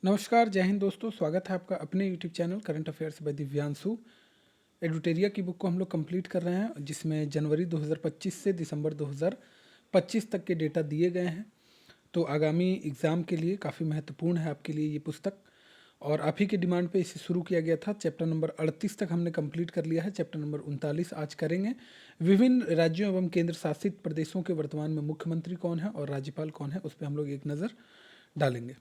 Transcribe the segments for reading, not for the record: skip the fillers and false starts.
नमस्कार, जय हिंद दोस्तों। स्वागत है आपका अपने YouTube channel current affairs by Divyanshu. Edutoria की बुक को हम लोग कंप्लीट कर रहे हैं, जिसमें जनवरी 2025 से दिसंबर 2025 तक के डेटा दिए गए हैं। तो आगामी एग्ज़ाम के लिए काफ़ी महत्वपूर्ण है आपके लिए ये पुस्तक, और आप ही के डिमांड पे इसे शुरू किया गया था। चैप्टर नंबर 38 तक हमने कंप्लीट कर लिया है, चैप्टर नंबर 39 आज करेंगे। विभिन्न राज्यों एवं केंद्र शासित प्रदेशों के वर्तमान में मुख्यमंत्री कौन है और राज्यपाल कौन है, उस पर हम लोग एक नज़र डालेंगे।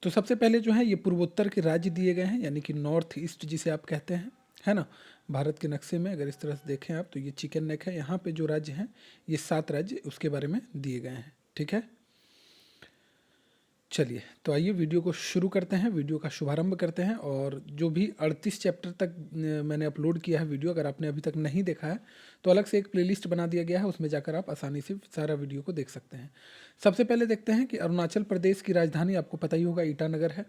तो सबसे पहले जो है ये पूर्वोत्तर के राज्य दिए गए हैं, यानी कि नॉर्थ ईस्ट जिसे आप कहते हैं, है ना। भारत के नक्शे में अगर इस तरह से देखें आप तो ये चिकन नेक है। यहाँ पे जो राज्य हैं ये 7 राज्य उसके बारे में दिए गए हैं, ठीक है। चलिए तो आइए वीडियो को शुरू करते हैं, वीडियो का शुभारंभ करते हैं। और जो भी 38 चैप्टर तक मैंने अपलोड किया है वीडियो, अगर आपने अभी तक नहीं देखा है तो अलग से एक प्लेलिस्ट बना दिया गया है, उसमें जाकर आप आसानी से सारा वीडियो को देख सकते हैं। सबसे पहले देखते हैं कि अरुणाचल प्रदेश की राजधानी आपको पता ही होगा ईटानगर है।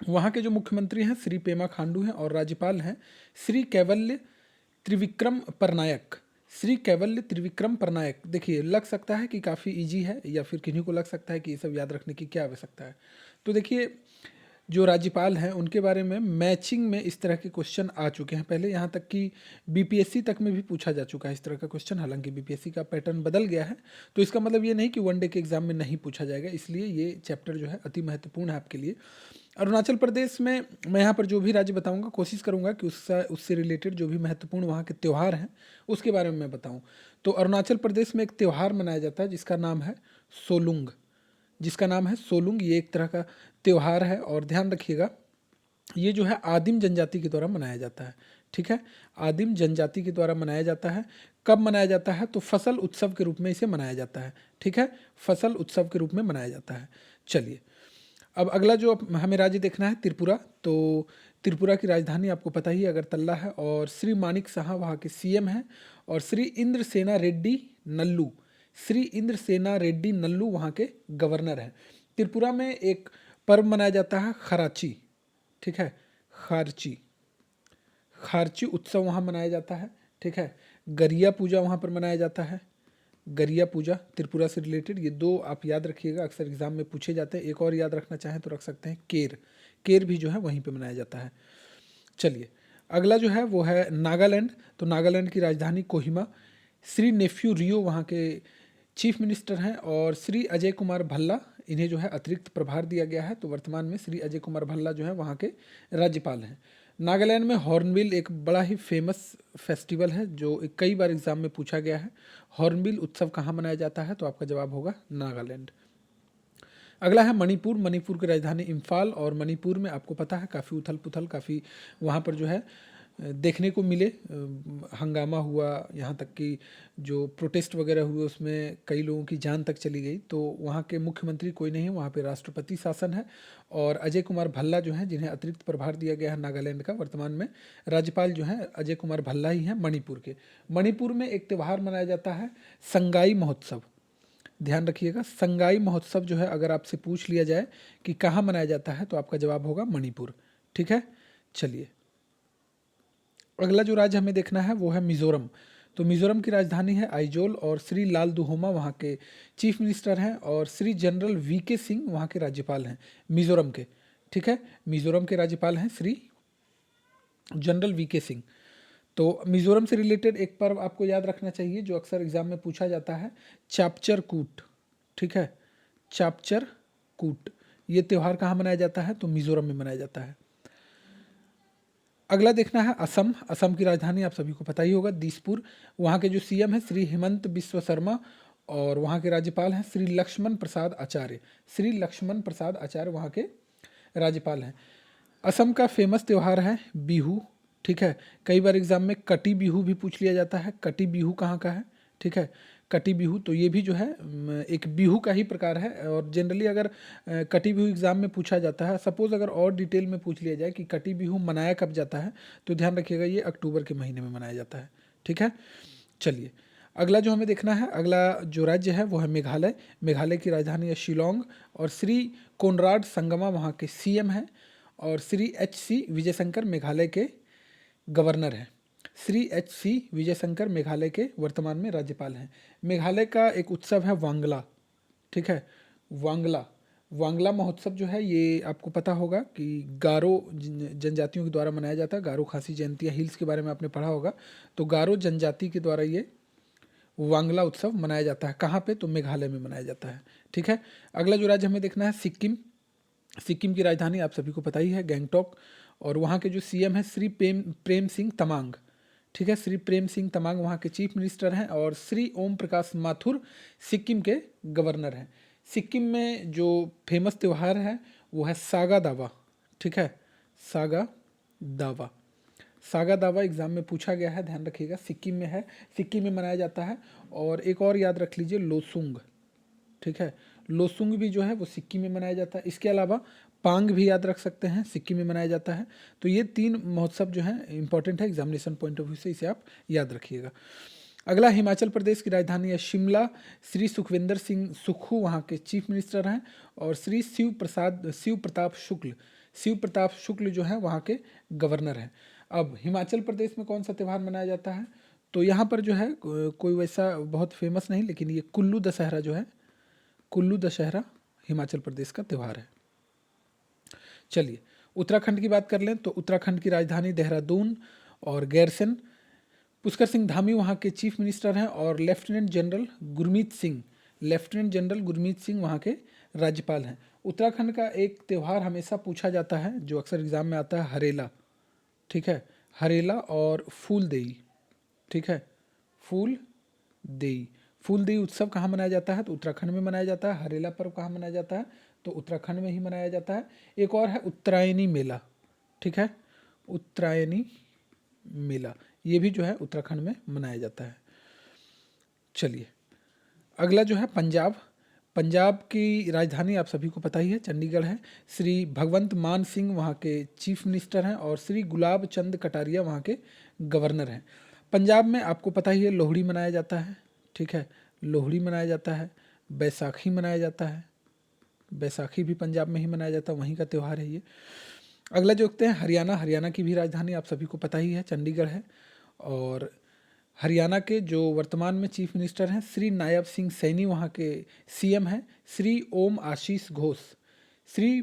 वहाँ के जो मुख्यमंत्री हैं श्री पेमा खांडू हैं, और राज्यपाल हैं श्री कैवल्य त्रिविक्रम परनायक। श्री कैवल्य त्रिविक्रम परनायक। देखिए लग सकता है कि काफ़ी इजी है, या फिर किन्हीं को लग सकता है कि ये सब याद रखने की क्या आवश्यकता है। तो देखिए जो राज्यपाल हैं उनके बारे में मैचिंग में इस तरह के क्वेश्चन आ चुके हैं पहले, यहाँ तक कि बीपीएससी तक में भी पूछा जा चुका है इस तरह का क्वेश्चन। हालांकि बीपीएससी का पैटर्न बदल गया है, तो इसका मतलब ये नहीं कि वनडे के एग्जाम में नहीं पूछा जाएगा। इसलिए ये चैप्टर जो है अति महत्वपूर्ण है आपके लिए। अरुणाचल प्रदेश में मैं यहाँ पर जो भी राज्य बताऊंगा कोशिश करूंगा कि उससे रिलेटेड जो भी महत्वपूर्ण वहाँ के त्यौहार हैं उसके बारे में मैं बताऊं। तो अरुणाचल प्रदेश में एक त्यौहार मनाया जाता है जिसका नाम है सोलुंग। ये एक तरह का त्यौहार है, और ध्यान रखिएगा ये जो है आदिम जनजाति के द्वारा मनाया जाता है, ठीक है। आदिम जनजाति के द्वारा मनाया जाता है। कब मनाया जाता है? तो फसल उत्सव के रूप में इसे मनाया जाता है, ठीक है। फसल उत्सव के रूप में मनाया जाता है। चलिए अब अगला जो हमें राज्य देखना है त्रिपुरा। तो त्रिपुरा की राजधानी आपको पता ही है अगरतला है, और श्री मानिक साहा वहाँ के सीएम हैं, और श्री इंद्र सेना रेड्डी नल्लू वहाँ के गवर्नर हैं। त्रिपुरा में एक पर्व मनाया जाता है खराची, ठीक है। खारची खारची उत्सव वहाँ मनाया जाता है, ठीक है। गरिया पूजा वहाँ पर मनाया जाता है। गरिया पूजा त्रिपुरा से रिलेटेड, ये दो आप याद रखिएगा, अक्सर एग्जाम में पूछे जाते हैं। एक और याद रखना चाहें तो रख सकते हैं केर भी जो है वहीं पे मनाया जाता है। चलिए अगला जो है वो है नागालैंड। तो नागालैंड की राजधानी कोहिमा। श्री नेफ्यू रियो वहाँ के चीफ मिनिस्टर हैं, और श्री अजय कुमार भल्ला, इन्हें जो है अतिरिक्त प्रभार दिया गया है। तो वर्तमान में श्री अजय कुमार भल्ला जो है वहाँ के राज्यपाल हैं। नागालैंड में हॉर्नबिल एक बड़ा ही फेमस फेस्टिवल है जो कई बार एग्जाम में पूछा गया है। हॉर्नबिल उत्सव कहाँ मनाया जाता है? तो आपका जवाब होगा नागालैंड। अगला है मणिपुर। मणिपुर की राजधानी इम्फाल, और मणिपुर में आपको पता है काफ़ी उथल पुथल, काफ़ी वहाँ पर जो है देखने को मिले, हंगामा हुआ, यहाँ तक कि जो प्रोटेस्ट वगैरह हुए उसमें कई लोगों की जान तक चली गई। तो वहाँ के मुख्यमंत्री कोई नहीं है, वहाँ पे राष्ट्रपति शासन है, और अजय कुमार भल्ला जो हैं जिन्हें अतिरिक्त प्रभार दिया गया है नागालैंड का, वर्तमान में राज्यपाल जो हैं अजय कुमार भल्ला ही हैं मणिपुर के। मणिपुर में एक त्यौहार मनाया जाता है संगाई महोत्सव। ध्यान रखिएगा संगाई महोत्सव जो है अगर आपसे पूछ लिया जाए कि कहाँ मनाया जाता है तो आपका जवाब होगा मणिपुर, ठीक है। चलिए अगला जो राज्य हमें देखना है वो है मिजोरम। तो मिजोरम की राजधानी है आइजोल, और श्री लाल दुहोमा वहाँ के चीफ मिनिस्टर हैं, और श्री जनरल वीके सिंह वहाँ के राज्यपाल हैं मिजोरम के, ठीक है। मिजोरम के राज्यपाल हैं श्री जनरल वीके सिंह। तो मिजोरम से रिलेटेड एक पर्व आपको याद रखना चाहिए जो अक्सर एग्जाम में पूछा जाता है, चापचर कूट, ठीक है। चापचर कूट ये त्यौहार कहाँ मनाया जाता है? तो मिजोरम में मनाया जाता है। अगला देखना है असम। असम की राजधानी आप सभी को पता ही होगा दिसपुर। वहाँ के जो सीएम हैं श्री हेमंत बिस्व शर्मा, और वहाँ के राज्यपाल हैं श्री लक्ष्मण प्रसाद आचार्य। श्री लक्ष्मण प्रसाद आचार्य वहाँ के राज्यपाल हैं। असम का फेमस त्यौहार है बिहू, ठीक है। कई बार एग्जाम में कटी बिहू भी पूछ लिया जाता है। कटी बिहू कहाँ का है? ठीक है, कटी बिहू। तो ये भी जो है एक बिहू का ही प्रकार है, और जनरली अगर कटी बिहू एग्जाम में पूछा जाता है, सपोज अगर और डिटेल में पूछ लिया जाए कि कटी बिहू मनाया कब जाता है, तो ध्यान रखिएगा ये अक्टूबर के महीने में मनाया जाता है, ठीक है। चलिए अगला जो हमें देखना है, अगला जो राज्य है वो है मेघालय। मेघालय की राजधानी है शिलोंग, और श्री कोनराड संगमा वहाँ के सीएम हैं, और श्री एच.सी. विजयशंकर मेघालय के गवर्नर हैं। श्री एच.सी. विजयशंकर मेघालय के वर्तमान में राज्यपाल हैं। मेघालय का एक उत्सव है वांगला, ठीक है। वांगला वांगला महोत्सव जो है ये आपको पता होगा कि गारो जनजातियों के द्वारा मनाया जाता है। गारो खासी जयंतिया हिल्स के बारे में आपने पढ़ा होगा। तो गारो जनजाति के द्वारा ये वांगला उत्सव मनाया जाता है। कहाँ पे? तो मेघालय में मनाया जाता है। ठीक है। अगला जो राज्य हमें देखना है सिक्किम। सिक्किम की राजधानी आप सभी को पता ही है, गैंगटॉक। और वहाँ के जो सीएम है श्री प्रेम सिंह तमांग। ठीक है, श्री प्रेम सिंह तमांग वहाँ के चीफ मिनिस्टर हैं। और श्री ओम प्रकाश माथुर सिक्किम के गवर्नर हैं। सिक्किम में जो फेमस त्यौहार है वो है सागा दावा। ठीक है, सागा दावा। सागा दावा एग्जाम में पूछा गया है, ध्यान रखिएगा। सिक्किम में है, सिक्किम में मनाया जाता है। और एक और याद रख लीजिए, लोसुंग। ठीक है, लोसुंग भी जो है वो सिक्किम में मनाया जाता है। इसके अलावा पांग भी याद रख सकते हैं, सिक्किम में मनाया जाता है। तो ये 3 महोत्सव जो हैं इंपॉर्टेंट है एग्जामिनेशन पॉइंट ऑफ व्यू से, इसे आप याद रखिएगा। अगला हिमाचल प्रदेश की राजधानी है शिमला। श्री सुखविंदर सिंह सुक्खू वहाँ के चीफ मिनिस्टर हैं। और श्री शिव प्रताप शुक्ल जो है वहाँ के गवर्नर हैं। अब हिमाचल प्रदेश में कौन सा त्यौहार मनाया जाता है? तो यहाँ पर जो है कोई वैसा बहुत फेमस नहीं, लेकिन ये कुल्लू दशहरा जो है, कुल्लू दशहरा हिमाचल प्रदेश का त्यौहार है। चलिए उत्तराखंड की बात कर लें तो उत्तराखंड की राजधानी देहरादून। और गैरसन पुष्कर सिंह धामी वहाँ के चीफ मिनिस्टर हैं। और लेफ्टिनेंट जनरल गुरमीत सिंह वहाँ के राज्यपाल हैं। उत्तराखंड का एक त्यौहार हमेशा पूछा जाता है जो अक्सर एग्जाम में आता है, हरेला। ठीक है, हरेला और फूलदेई। ठीक है, फूलदेई उत्सव कहाँ मनाया जाता है? तो उत्तराखंड में मनाया जाता है। हरेला पर्व कहाँ मनाया जाता है? तो उत्तराखंड में ही मनाया जाता है। एक और है उत्तरायणी मेला। ठीक है, उत्तरायणी मेला ये भी जो है उत्तराखंड में मनाया जाता है। चलिए अगला जो है पंजाब। पंजाब की राजधानी आप सभी को पता ही है, चंडीगढ़ है। श्री भगवंत मान सिंह वहाँ के चीफ मिनिस्टर हैं। और श्री गुलाब चंद कटारिया वहाँ के गवर्नर हैं। पंजाब में आपको पता ही है लोहड़ी मनाया जाता है। ठीक है, लोहड़ी मनाया जाता है। बैसाखी मनाया जाता है, बैसाखी भी पंजाब में ही मनाया जाता है, वहीं का त्यौहार है ये। अगला जो देखते हैं हरियाणा। हरियाणा की भी राजधानी आप सभी को पता ही है, चंडीगढ़ है। और हरियाणा के जो वर्तमान में चीफ मिनिस्टर हैं श्री नायब सिंह सैनी वहाँ के सीएम हैं। श्री ओम आशीष घोष, श्री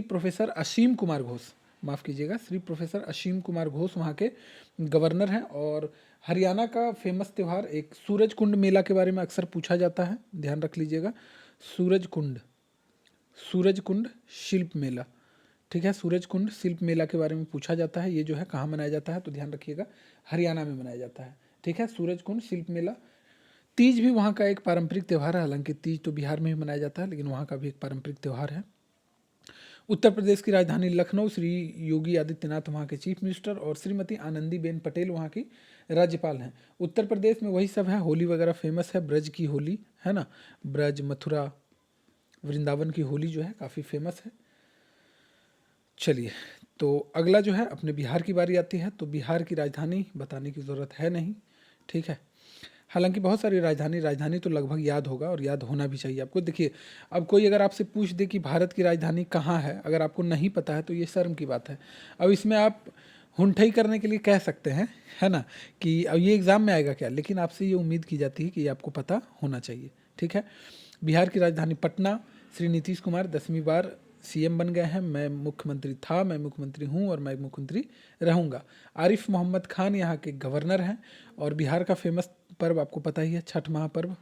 प्रोफेसर असीम कुमार घोष, माफ़ कीजिएगा, श्री प्रोफेसर असीम कुमार घोष वहाँ के गवर्नर हैं। और हरियाणा का फेमस त्यौहार एक सूरज कुंड मेला के बारे में अक्सर पूछा जाता है, ध्यान रख लीजिएगा। सूरज कुंड शिल्प मेला। ठीक है, सूरज कुंड शिल्प मेला के बारे में पूछा जाता है। ये जो है कहाँ मनाया जाता है? तो ध्यान रखिएगा, हरियाणा में मनाया जाता है। ठीक है, सूरज कुंड शिल्प मेला। तीज भी वहाँ का एक पारंपरिक त्यौहार है। हालांकि तीज तो बिहार में ही मनाया जाता है, लेकिन वहाँ का भी एक पारंपरिक त्यौहार है। उत्तर प्रदेश की राजधानी लखनऊ। श्री योगी आदित्यनाथ वहाँ के चीफ मिनिस्टर। और श्रीमती आनंदीबेन पटेल वहाँ की राज्यपाल हैं। उत्तर प्रदेश में वही सब है, होली वगैरह फेमस है, ब्रज की होली है ना, ब्रज, मथुरा, वृंदावन की होली जो है काफ़ी फेमस है। चलिए तो अगला जो है अपने बिहार की बारी आती है। तो बिहार की राजधानी बताने की ज़रूरत है नहीं। ठीक है, हालांकि बहुत सारी राजधानी तो लगभग याद होगा और याद होना भी चाहिए आपको। देखिए अब कोई अगर आपसे पूछ दे कि भारत की राजधानी कहाँ है, अगर आपको नहीं पता है तो ये शर्म की बात है। अब इसमें आप हुंठई करने के लिए कह सकते हैं, है ना, कि अब ये एग्ज़ाम में आएगा क्या, लेकिन आपसे ये उम्मीद की जाती है कि ये आपको पता होना चाहिए। ठीक है, बिहार की राजधानी पटना। श्री नीतीश कुमार 10वीं बार सीएम बन गए हैं। मैं मुख्यमंत्री हूँ और मैं मुख्यमंत्री रहूँगा। आरिफ मोहम्मद खान यहाँ के गवर्नर हैं। और बिहार का फेमस पर्व आपको पता ही है, छठ महापर्व।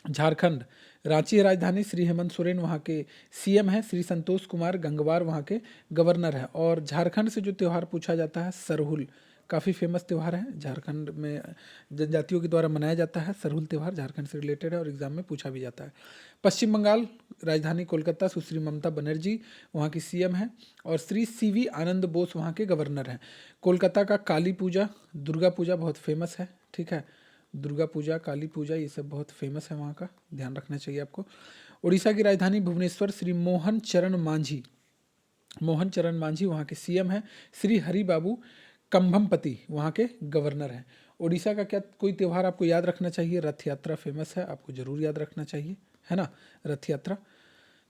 झारखंड, रांची है राजधानी। श्री हेमंत सोरेन वहाँ के सीएम हैं। श्री संतोष कुमार गंगवार वहाँ के गवर्नर हैं। और झारखंड से जो त्यौहार पूछा जाता है सरहुल, काफ़ी फेमस त्यौहार है, झारखंड में जनजातियों के द्वारा मनाया जाता है। सरहुल त्यौहार झारखंड से रिलेटेड है और एग्जाम में पूछा भी जाता है। पश्चिम बंगाल, राजधानी कोलकाता। सुश्री ममता बनर्जी वहाँ की सीएम हैं। और श्री सीवी आनंद बोस वहाँ के गवर्नर हैं। कोलकाता का काली पूजा, दुर्गा पूजा बहुत फेमस है। ठीक है, दुर्गा पूजा, काली पूजा ये सब बहुत फेमस है वहाँ का, ध्यान रखना चाहिए आपको। उड़ीसा की राजधानी भुवनेश्वर। श्री मोहन चरण मांझी वहाँ के सीएम हैं। श्री हरि बाबू कंभमपति वहाँ के गवर्नर हैं। उड़ीसा का क्या कोई त्यौहार आपको याद रखना चाहिए? रथ यात्रा फेमस है, आपको जरूर याद रखना चाहिए, है ना, रथ यात्रा।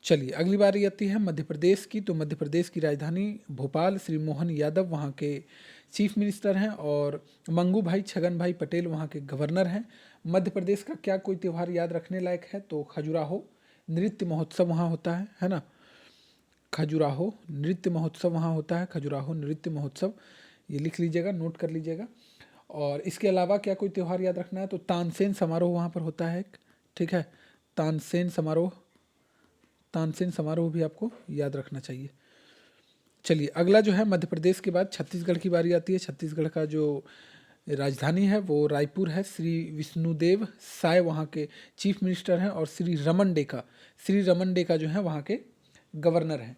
चलिए अगली बारी आती है मध्य प्रदेश की। तो मध्य प्रदेश की राजधानी भोपाल। श्री मोहन यादव वहाँ के चीफ मिनिस्टर हैं। और मंगू भाई छगन भाई पटेल वहाँ के गवर्नर हैं। मध्य प्रदेश का क्या कोई त्यौहार याद रखने लायक है? तो खजुराहो नृत्य महोत्सव वहाँ होता है ना। खजुराहो नृत्य महोत्सव वहाँ होता है, खजुराहो नृत्य महोत्सव, ये लिख लीजिएगा, नोट कर लीजिएगा। और इसके अलावा क्या कोई त्यौहार याद रखना है तो तानसेन समारोह वहाँ पर होता है एक, ठीक है, तानसेन समारोह, तानसेन समारोह भी आपको याद रखना चाहिए। चलिए अगला जो है मध्य प्रदेश के बाद छत्तीसगढ़ की बारी आती है। छत्तीसगढ़ का जो राजधानी है वो रायपुर है। श्री विष्णुदेव साय वहाँ के चीफ मिनिस्टर हैं और श्री रमन डेका जो है वहाँ के गवर्नर हैं।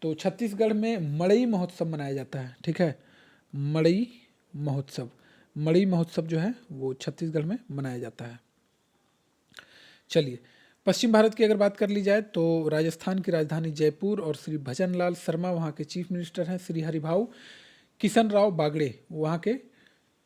तो छत्तीसगढ़ में मड़ई महोत्सव मनाया जाता है, ठीक है, मड़ई महोत्सव जो है वो छत्तीसगढ़ में मनाया जाता है। चलिए पश्चिम भारत की अगर बात कर ली जाए तो राजस्थान की राजधानी जयपुर और श्री भजनलाल शर्मा वहाँ के चीफ मिनिस्टर हैं। श्री हरिभाऊ किशन राव बागड़े वहाँ के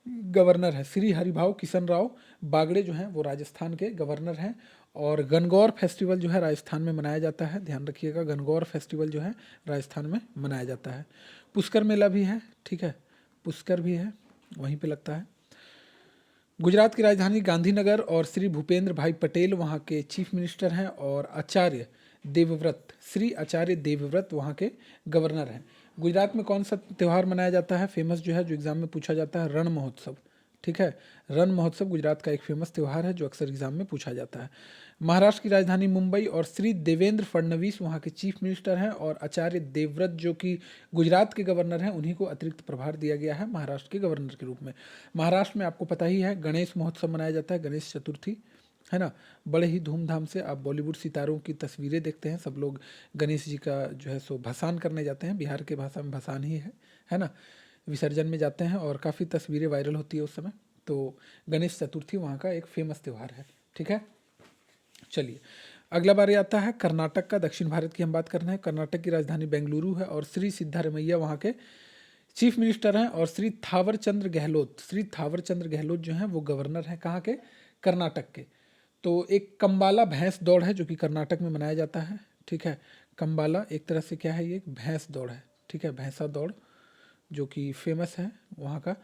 गवर्नर हैं। श्री हरिभाऊ किशन राव बागड़े जो हैं वो राजस्थान के गवर्नर हैं। और गणगौर फेस्टिवल जो है राजस्थान में मनाया जाता है, ध्यान रखिएगा, गणगौर फेस्टिवल जो है राजस्थान में मनाया जाता है। पुष्कर मेला भी है, ठीक है, पुष्कर भी है, वहीं पे लगता है। गुजरात की राजधानी गांधीनगर और श्री भूपेंद्र भाई पटेल वहाँ के चीफ मिनिस्टर हैं और श्री आचार्य देवव्रत वहाँ के गवर्नर हैं। गुजरात में कौन सा त्यौहार मनाया जाता है फेमस जो है, जो एग्जाम में पूछा जाता है, रण महोत्सव, ठीक है, रण महोत्सव गुजरात का एक फेमस त्यौहार है जो अक्सर एग्जाम में पूछा जाता है। महाराष्ट्र की राजधानी मुंबई और श्री देवेंद्र फडणवीस वहाँ के चीफ मिनिस्टर हैं और आचार्य देवव्रत जो कि गुजरात के गवर्नर हैं उन्हीं को अतिरिक्त प्रभार दिया गया है महाराष्ट्र के गवर्नर के रूप में। महाराष्ट्र में आपको पता ही है गणेश महोत्सव मनाया जाता है, गणेश चतुर्थी, है ना, बड़े ही धूमधाम से। आप बॉलीवुड सितारों की तस्वीरें देखते हैं, सब लोग गणेश जी का जो है सो भसान करने जाते हैं, बिहार के भाषा में भसान ही है ना, विसर्जन में जाते हैं और काफ़ी तस्वीरें वायरल होती है उस समय। तो गणेश चतुर्थी वहाँ का एक फेमस त्यौहार है, ठीक है। चलिए अगला बार आता है कर्नाटक का। दक्षिण भारत की हम बात कर रहे हैं। कर्नाटक की राजधानी बेंगलुरु है और श्री सिद्धारमैया वहाँ के चीफ मिनिस्टर हैं और श्री थावर चंद्र गहलोत जो हैं वो गवर्नर हैं, कहाँ के, कर्नाटक के। तो एक कंबाला भैंस दौड़ है जो कि कर्नाटक में मनाया जाता है, ठीक है, कंबाला एक तरह से क्या है, ये भैंस दौड़ है, ठीक है, भैंसा दौड़ जो कि फेमस है वहाँ का,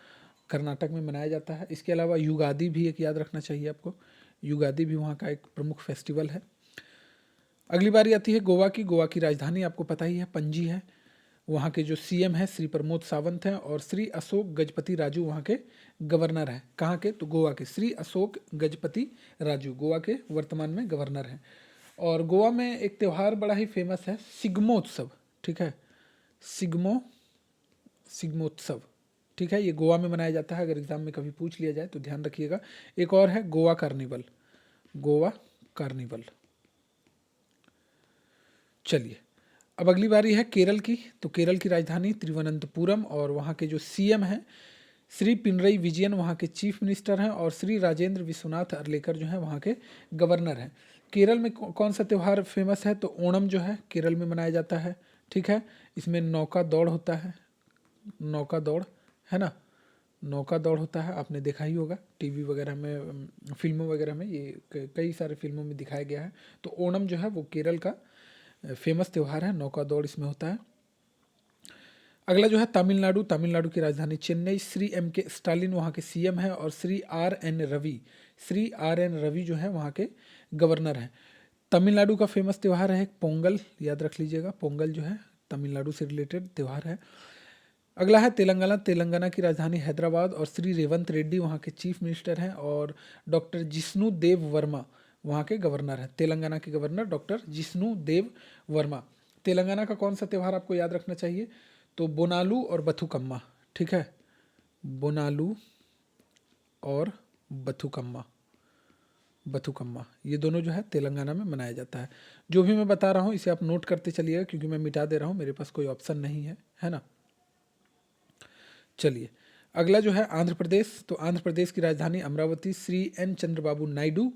कर्नाटक में मनाया जाता है। इसके अलावा युगादि भी एक याद रखना चाहिए आपको, युगादि भी वहाँ का एक प्रमुख फेस्टिवल है। अगली बारी आती है गोवा की। गोवा की राजधानी आपको पता ही है पणजी है। वहाँ के जो सीएम हैं श्री प्रमोद सावंत हैं और श्री अशोक गजपति राजू वहाँ के गवर्नर हैं, कहाँ के, तो गोवा के। श्री अशोक गजपति राजू गोवा के वर्तमान में गवर्नर हैं। और गोवा में एक त्यौहार बड़ा ही फेमस है, सिग्मोत्सव, ठीक है, सिग्मोत्सव, ठीक है, ये गोवा में मनाया जाता है। अगर एग्जाम में कभी पूछ लिया जाए तो ध्यान रखिएगा। एक और है गोवा कार्निवल, गोवा कार्निवल। चलिए अब अगली बारी है केरल की। तो केरल की राजधानी तिरुवनंतपुरम और वहाँ के जो सीएम हैं श्री पिनरई विजयन वहाँ के चीफ मिनिस्टर हैं और श्री राजेंद्र विश्वनाथ अर्लेकर जो हैं वहाँ के गवर्नर हैं। केरल में कौन सा त्यौहार फेमस है, तो ओणम जो है केरल में मनाया जाता है, ठीक है। इसमें नौका दौड़ होता है, नौका दौड़, है ना, नौका दौड़ होता है, आपने देखा ही होगा टीवी वगैरह में, फिल्मों वगैरह में, ये कई सारे फिल्मों में दिखाया गया है। तो ओणम जो है वो केरल का फेमस त्यौहार है, नौका दौड़ इसमें होता है। अगला जो है तमिलनाडु। तमिलनाडु की राजधानी चेन्नई। श्री एम के स्टालिन वहाँ के सीएम हैं और श्री आर एन रवि जो है वहाँ के गवर्नर हैं। तमिलनाडु का फेमस त्यौहार है पोंगल, याद रख लीजिएगा, पोंगल जो है तमिलनाडु से रिलेटेड त्यौहार है। अगला है तेलंगाना। तेलंगाना की राजधानी हैदराबाद और श्री रेवंत रेड्डी वहाँ के चीफ मिनिस्टर हैं और डॉक्टर जिष्णु देव वर्मा वहाँ के गवर्नर हैं। तेलंगाना के गवर्नर डॉक्टर जिष्णु देव वर्मा। तेलंगाना का कौन सा त्यौहार आपको याद रखना चाहिए, तो बोनालू और बथुकम्मा, ठीक है, बोनालू और बथुकम्मा ये दोनों जो है तेलंगाना में मनाया जाता है। जो भी मैं बता रहा हूँ इसे आप नोट करते चलिएगा क्योंकि मैं मिटा दे रहा हूँ, मेरे पास कोई ऑप्शन नहीं है ना। चलिए अगला जो है आंध्र प्रदेश। तो आंध्र प्रदेश की राजधानी अमरावती। श्री एन चंद्रबाबू नायडू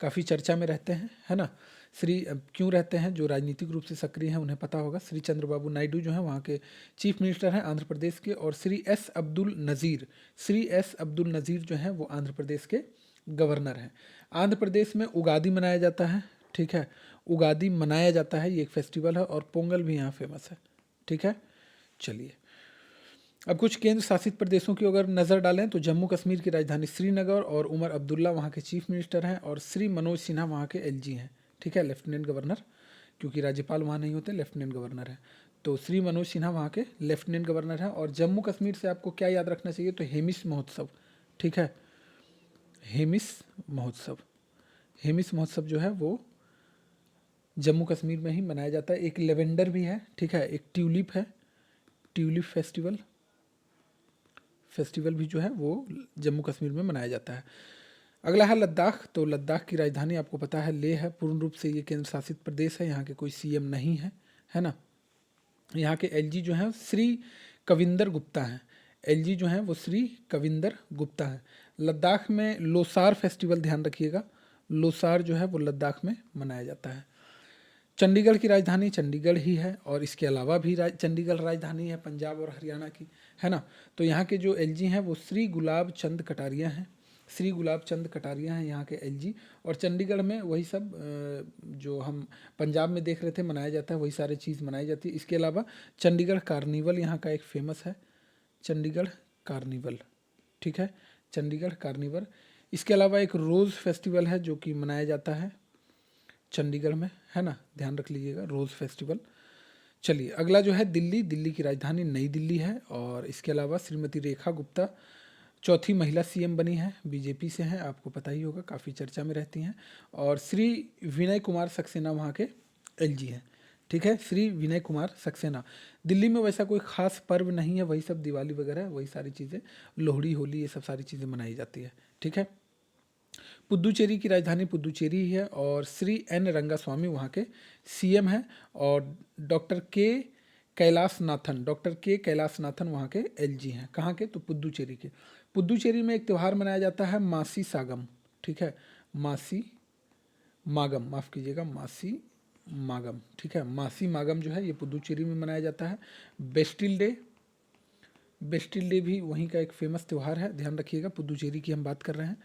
काफ़ी चर्चा में रहते हैं, है ना। क्यों रहते हैं, जो राजनीतिक रूप से सक्रिय हैं उन्हें पता होगा। श्री चंद्रबाबू नायडू जो हैं वहाँ के चीफ मिनिस्टर हैं आंध्र प्रदेश के। और श्री एस अब्दुल नज़ीर जो हैं वो आंध्र प्रदेश के गवर्नर हैं। आंध्र प्रदेश में उगादी मनाया जाता है, ठीक है, उगादी मनाया जाता है, ये एक फेस्टिवल है। और पोंगल भी यहाँ फेमस है, ठीक है। चलिए अब कुछ केंद्र शासित प्रदेशों की अगर नज़र डालें तो जम्मू कश्मीर की राजधानी श्रीनगर और उमर अब्दुल्ला वहाँ के चीफ मिनिस्टर हैं और श्री मनोज सिन्हा वहाँ के एलजी हैं, ठीक है, लेफ्टिनेंट गवर्नर, क्योंकि राज्यपाल वहाँ नहीं होते, लेफ्टिनेंट गवर्नर है। तो श्री मनोज सिन्हा वहाँ के लेफ्टिनेंट गवर्नर हैं। और जम्मू कश्मीर से आपको क्या याद रखना चाहिए, तो हेमिस महोत्सव, ठीक है, हेमिस महोत्सव। हेमिस महोत्सव जो है वो जम्मू कश्मीर में ही मनाया जाता है। एक लेवेंडर भी है, ठीक है, एक ट्यूलिप है, ट्यूलिप फेस्टिवल भी जो है वो जम्मू कश्मीर में मनाया जाता है। अगला है लद्दाख। तो लद्दाख की राजधानी आपको पता है लेह है। पूर्ण रूप से ये केंद्र शासित प्रदेश है, यहाँ के कोई सीएम नहीं है ना। यहाँ के एलजी जो हैं श्री कविंदर गुप्ता हैं। एलजी जो हैं वो श्री कविंदर गुप्ता हैं। लद्दाख में लोसार फेस्टिवल, ध्यान रखिएगा, लोसार जो है वो लद्दाख में मनाया जाता है। चंडीगढ़ की राजधानी चंडीगढ़ ही है, और इसके अलावा भी चंडीगढ़ राजधानी है पंजाब और हरियाणा की, है ना। तो यहाँ के जो एलजी हैं वो श्री गुलाब चंद कटारिया हैं, श्री गुलाब चंद कटारिया हैं यहाँ के एलजी। और चंडीगढ़ में वही सब जो हम पंजाब में देख रहे थे मनाया जाता है, वही सारी चीज़ मनाई जाती है। इसके अलावा चंडीगढ़ कार्निवल यहाँ का एक फेमस है, चंडीगढ़ कार्निवल, ठीक है, चंडीगढ़ कार्निवल। इसके अलावा एक रोज़ फेस्टिवल है जो कि मनाया जाता है चंडीगढ़ में, है ना, ध्यान रख लीजिएगा, रोज़ फेस्टिवल। चलिए अगला जो है दिल्ली। दिल्ली की राजधानी नई दिल्ली है। और इसके अलावा श्रीमती रेखा गुप्ता चौथी महिला सीएम बनी है, बीजेपी से हैं, आपको पता ही होगा, काफ़ी चर्चा में रहती हैं। और श्री विनय कुमार सक्सेना वहाँ के एलजी हैं, ठीक है, श्री विनय कुमार सक्सेना। दिल्ली में वैसा कोई खास पर्व नहीं है, वही सब दिवाली वगैरह वही सारी चीज़ें, लोहड़ी होली ये सब सारी चीज़ें मनाई जाती है, ठीक है। पुदुचेरी की राजधानी पुदुचेरी ही है। और श्री एन रंगास्वामी वहाँ के सीएम हैं। और डॉक्टर के कैलाश नाथन वहाँ के एलजी हैं। कहाँ के, तो पुदुचेरी के। पुदुचेरी में एक त्यौहार मनाया जाता है मासी सागम, ठीक है, मासी मागम, माफ़ कीजिएगा, मासी मागम, ठीक है, मासी मागम जो है ये पुदुचेरी में मनाया जाता है। बेस्टिल डे भी वहीं का एक फेमस त्यौहार है, ध्यान रखिएगा, पुदुचेरी की हम बात कर रहे हैं।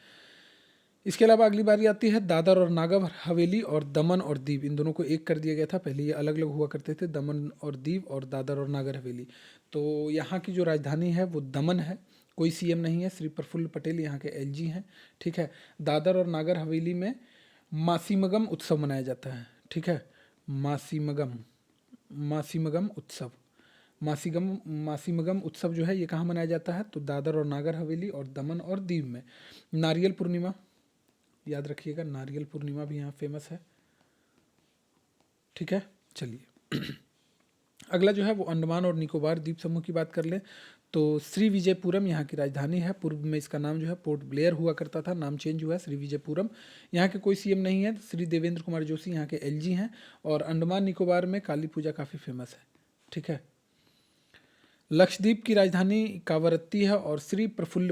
इसके अलावा अगली बारी आती है दादर और नागर हवेली और दमन और दीव। इन दोनों को एक कर दिया गया था, पहले ये अलग अलग हुआ करते थे, दमन और दीव और दादर और नागर हवेली। तो यहाँ की जो राजधानी है वो दमन है, कोई सीएम नहीं है, श्री प्रफुल्ल पटेल यहाँ के एलजी हैं, ठीक है। दादर और नागर हवेली में मासीमगम उत्सव मनाया जाता है, ठीक है, मासीमगम उत्सव। मासीमगम उत्सव जो है ये कहाँ मनाया जाता है, तो दादर और नागर हवेली और दमन और दीव में। नारियल पूर्णिमा, याद रखिएगा, नारियल पूर्णिमा भी यहाँ फेमस है, ठीक है। चलिए अगला जो है वो अंडमान और निकोबार द्वीप समूह की बात कर लें तो श्री विजयपुरम यहाँ की राजधानी है। पूर्व में इसका नाम जो है पोर्ट ब्लेयर हुआ करता था, नाम चेंज हुआ है श्री विजयपुरम। यहाँ के कोई सीएम नहीं है, श्री देवेंद्र कुमार जोशी यहाँ के एलजी हैं। और अंडमान निकोबार में काली पूजा काफ़ी फेमस है, ठीक है। लक्षद्वीप की राजधानी कावरत्ती है। और श्री प्रफुल्ल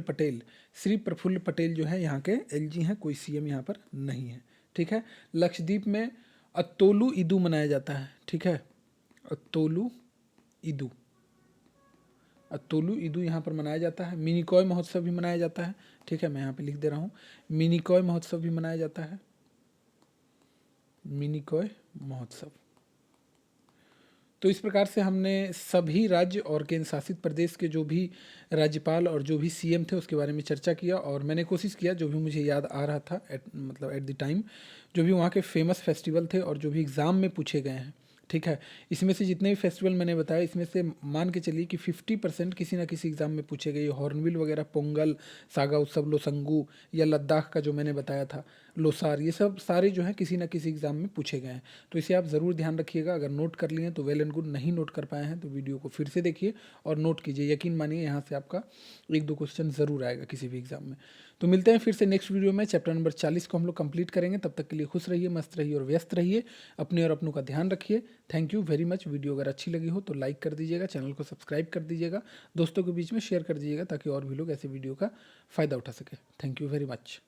पटेल जो है यहाँ के एलजी हैं, कोई सीएम यहाँ पर नहीं है, ठीक है। लक्षद्वीप में अत्तोलू ईदू मनाया जाता है, ठीक है, अत्तोलू ईदू यहाँ पर मनाया जाता है। मिनिकॉय महोत्सव भी मनाया जाता है, ठीक है, मैं यहाँ पे लिख दे रहा हूँ, मिनिकॉय महोत्सव भी मनाया जाता है, मिनिकॉय महोत्सव। तो इस प्रकार से हमने सभी राज्य और केंद्र शासित प्रदेश के जो भी राज्यपाल और जो भी सीएम थे उसके बारे में चर्चा किया। और मैंने कोशिश किया जो भी मुझे याद आ रहा था एट द टाइम, जो भी वहाँ के फेमस फेस्टिवल थे और जो भी एग्ज़ाम में पूछे गए हैं, ठीक है। इसमें से जितने भी फेस्टिवल मैंने बताया, इसमें से मान के चलिए कि 50% किसी ना किसी एग्ज़ाम में पूछे गए। हॉर्नबिल वगैरह, पोंगल, सागा उत्सव, लोसंगू, या लद्दाख का जो मैंने बताया था लोसार, ये सब सारे जो हैं किसी ना किसी एग्ज़ाम में पूछे गए हैं। तो इसे आप ज़रूर ध्यान रखिएगा। अगर नोट कर लिए तो वेल एंड गुड, नहीं नोट कर पाए हैं तो वीडियो को फिर से देखिए और नोट कीजिए। यकीन मानिए यहाँ से आपका 1-2 क्वेश्चन ज़रूर आएगा किसी भी एग्ज़ाम में। तो मिलते हैं फिर से नेक्स्ट वीडियो में। चैप्टर नंबर 40 को हम लोग कंप्लीट करेंगे। तब तक के लिए खुश रहिए, मस्त रहिए और व्यस्त रहिए। अपने और अपनों का ध्यान रखिए। Thank you very much. Video अगर अच्छी लगी हो तो लाइक कर दीजिएगा, चैनल को सब्सक्राइब कर दीजिएगा, दोस्तों के बीच में शेयर कर दीजिएगा ताकि और भी लोग ऐसे वीडियो का फ़ायदा उठा सके। Thank you very much.